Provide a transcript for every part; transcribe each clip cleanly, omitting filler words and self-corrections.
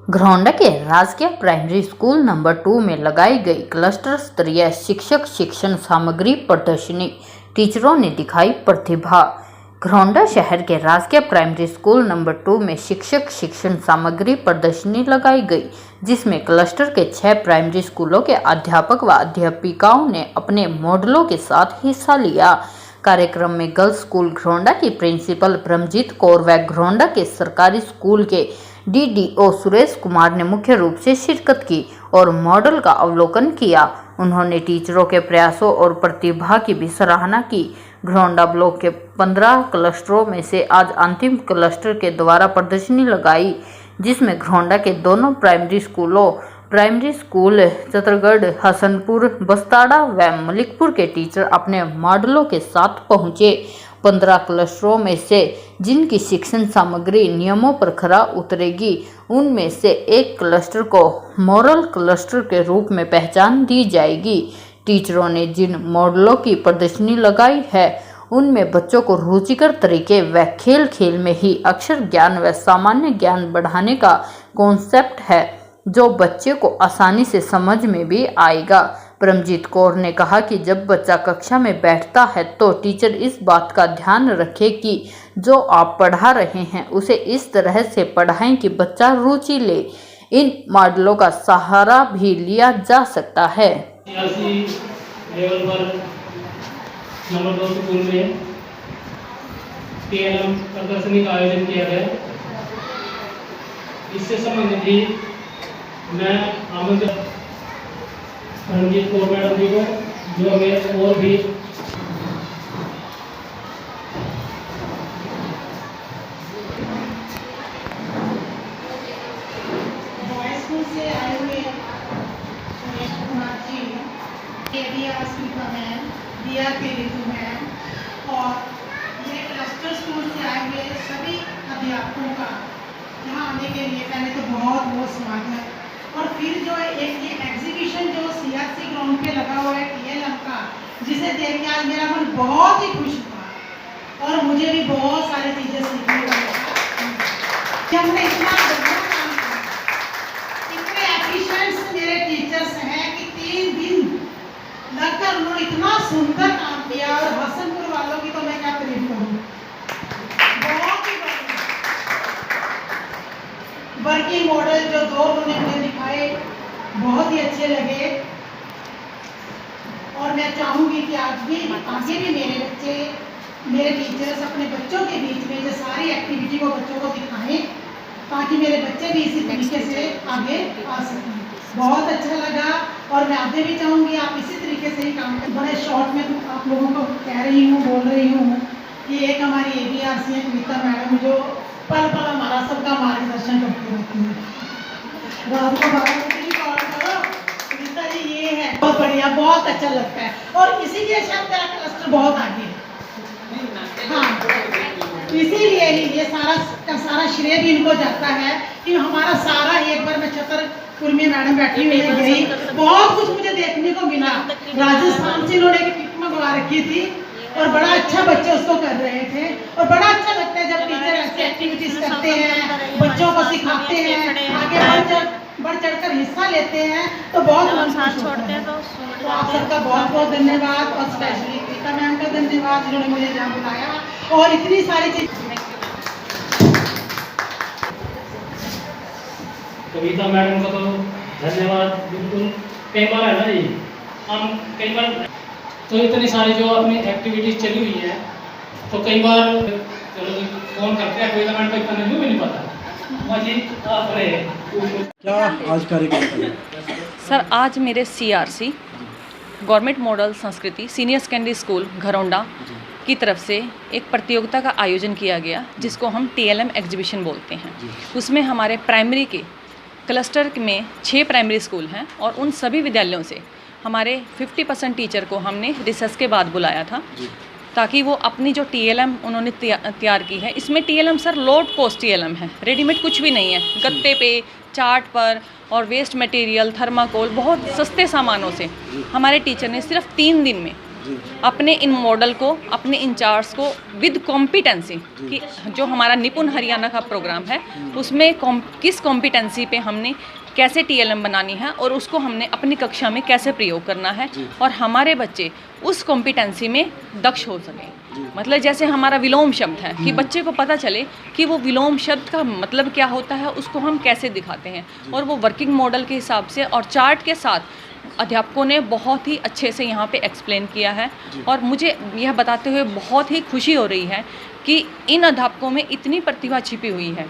घरौंडा के राजकीय primary school number 2 में लगाई गई क्लस्टर स्तरीय शिक्षक शिक्षण सामग्री प्रदर्शनी, टीचरों ने दिखाई प्रतिभा। घरौंडा शहर के राजकीय प्राइमरी स्कूल नंबर 2 में शिक्षक शिक्षण सामग्री प्रदर्शनी लगाई गई, जिसमें क्लस्टर के 6 प्राइमरी स्कूलों के अध्यापक व अध्यापिकाओं ने अपने मॉडलों के साथ हिस्सा लिया। कार्यक्रम में गर्ल्स स्कूल घरौंडा की प्रिंसिपल ब्रह्मजीत कौर व घरौंडा के सरकारी स्कूल के डीडीओ सुरेश कुमार ने मुख्य रूप से शिरकत की और मॉडल का अवलोकन किया। उन्होंने टीचरों के प्रयासों और प्रतिभा की भी सराहना की। घरौंडा ब्लॉक के 15 क्लस्टरों में से आज अंतिम क्लस्टर के द्वारा प्रदर्शनी लगाई, जिसमें घरौंडा के दोनों प्राइमरी स्कूल चतरगढ़, हसनपुर, बस्ताड़ा व मलिकपुर के टीचर अपने मॉडलों के साथ पहुंचे। 15 क्लस्टरों में से जिनकी शिक्षण सामग्री नियमों पर खरा उतरेगी, उनमें से एक क्लस्टर को मॉडल क्लस्टर के रूप में पहचान दी जाएगी। टीचरों ने जिन मॉडलों की प्रदर्शनी लगाई है, उनमें बच्चों को रुचिकर तरीके व खेल खेल में ही अक्षर ज्ञान व सामान्य ज्ञान बढ़ाने का कॉन्सेप्ट है, जो बच्चे को आसानी से समझ में भी आएगा। ब्रह्मजीत कौर ने कहा कि जब बच्चा कक्षा में बैठता है तो टीचर इस बात का ध्यान रखे कि जो आप पढ़ा रहे हैं उसे इस तरह से पढ़ाएं कि बच्चा रुचि ले। इन मॉडलों का सहारा भी लिया जा सकता है। लेवल पर नंबर 2 स्कूल में टीएलएम प्रदर्शनी का आयोजन किया गया। इससे संबंधित ही मैं आमंत्रित रंजीत कौर मैडम जी को, जो हमें और भी स्कूल से आए हुए सुरेश कुमार जी, केबीआरसी का मैम, दिया के ऋतु मैम और ये क्लस्टर स्कूल से आए हुए सभी अध्यापकों का यहाँ आने के लिए पहले तो बहुत बहुत स्वागत है। और फिर जो एक ये एग्जीबिशन जो सीआरसी ग्राउंड पे लगा हुआ है टीएलएम का, जिसे देख के आज मेरा मन बहुत ही खुश हुआ और मुझे भी बहुत सारी चीज़ें सीखने को मिला कि हमने इतना बढ़िया काम किया। इतने एफिशिएंट मेरे टीचर्स हैं कि 3 दिन लगकर उन्होंने इतना सुंदर काम किया। और हसनपुर वालों की तो मैं क्या तारीफ करूँ, बहुत ही वर्किंग मॉडल जो 2 उन्होंने हमें दिखाए बहुत ही अच्छे लगे। और मैं चाहूँगी कि आगे भी मेरे बच्चे, मेरे टीचर्स अपने बच्चों के बीच में ये सारी एक्टिविटी को बच्चों को दिखाएं, ताकि मेरे बच्चे भी इसी तरीके से आगे आ सकें। बहुत अच्छा लगा और मैं आगे भी चाहूँगी आप इसी तरीके से ही काम करें। बड़े शॉर्ट में आप लोगों को कह रही हूँ, बोल रही हूँ कि एक हमारी एबीआरसी है कविता मैडम, जो पल पल हमारा सबका मार्गदर्शन करती रहती है। रात को 12 बजे कॉल करो, कविता जी ये है, बहुत बढ़िया, बहुत अच्छा लगता है। और इसीलिए शायद मेरा क्लस्टर बहुत आगे है। हाँ, इसीलिए ही ये सारा श्रेय भी इनको जाता है कि हमारा सारा, एक बार मैं छतरपुर में मैडम बैठी हुई गई, बहुत कुछ मुझे देखने को मिला। राजस्थान से इन्होंने एक किट मंगवा रखी थी और बड़ा अच्छा बच्चे उसको कर रहे थे। और बड़ा अच्छा लगता है जब टीचर ऐसी एक्टिविटीज करते हैं, बच्चों को सिखाते हैं, आगे बढ़ चढ़कर हिस्सा लेते हैं, तो बहुत मन खुश होता है। तो आप सबका बहुत बहुत धन्यवाद और स्पेशली कविता मैम का धन्यवाद, जिन्होंने मुझे यहाँ बुलाया और इतनी सारी चीज। कविता मैडम का तो धन्यवाद बिल्कुल। कई बार है ना जी, हम कई बार तो इतनी सारी जो अपनी एक्टिविटीज चली हुई है, तो कई बार चलो फोन करते हैं, कविता मैडम को इतना भी नहीं पता। क्या आज कार्यक्रम सर, आज मेरे सीआरसी गवर्नमेंट मॉडल संस्कृति सीनियर सेकेंडरी स्कूल घरौंडा की तरफ से एक प्रतियोगिता का आयोजन किया गया, जिसको हम टीएलएम एग्जीबिशन बोलते हैं। उसमें हमारे प्राइमरी के क्लस्टर में 6 प्राइमरी स्कूल हैं और उन सभी विद्यालयों से हमारे 50% टीचर को हमने रिसर्च के बाद बुलाया था, ताकि वो अपनी जो टीएलएम उन्होंने तैयार की है, इसमें TLM sir load cost TLM है, रेडीमेड कुछ भी नहीं है। गत्ते पे, चार्ट पर और वेस्ट मटेरियल, थर्माकोल, बहुत सस्ते सामानों से हमारे टीचर ने सिर्फ 3 दिन में अपने इन मॉडल को, अपने इंचार्ज को विद कॉम्पिटेंसी कि जो हमारा निपुण हरियाणा का प्रोग्राम है उसमें किस कॉम्पिटेंसी पे हमने कैसे टीएलएम बनानी है और उसको हमने अपनी कक्षा में कैसे प्रयोग करना है और हमारे बच्चे उस कॉम्पिटेंसी में दक्ष हो सकें। मतलब जैसे हमारा विलोम शब्द है कि बच्चे को पता चले कि वो विलोम शब्द का मतलब क्या होता है, उसको हम कैसे दिखाते हैं, और वो वर्किंग मॉडल के हिसाब से और चार्ट के साथ अध्यापकों ने बहुत ही अच्छे से यहाँ पे एक्सप्लेन किया है। और मुझे यह बताते हुए बहुत ही खुशी हो रही है कि इन अध्यापकों में इतनी प्रतिभा छिपी हुई है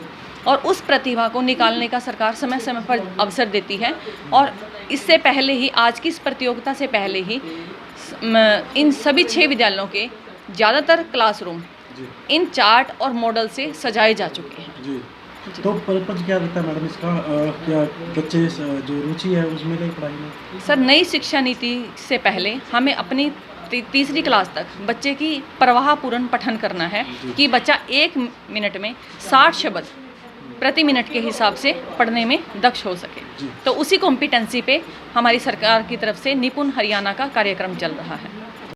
और उस प्रतिभा को निकालने का सरकार समय समय पर अवसर देती है। और इससे पहले ही, आज की इस प्रतियोगिता से पहले ही इन सभी 6 विद्यालयों के ज़्यादातर क्लासरूम इन चार्ट और मॉडल से सजाए जा चुके हैं। जी। तो पर्पज क्या रहता है मैडम इसका? क्या बच्चे जो रुचि है उसमें कहीं पढ़ाई में? सर, नई शिक्षा नीति से पहले हमें अपनी तीसरी क्लास तक बच्चे की प्रवाहपूर्ण पठन करना है कि बच्चा 1 मिनट में 60 शब्द प्रति मिनट के हिसाब से पढ़ने में दक्ष हो सके। तो उसी कॉम्पिटेंसी पे हमारी सरकार की तरफ से निपुण हरियाणा का कार्यक्रम चल रहा है।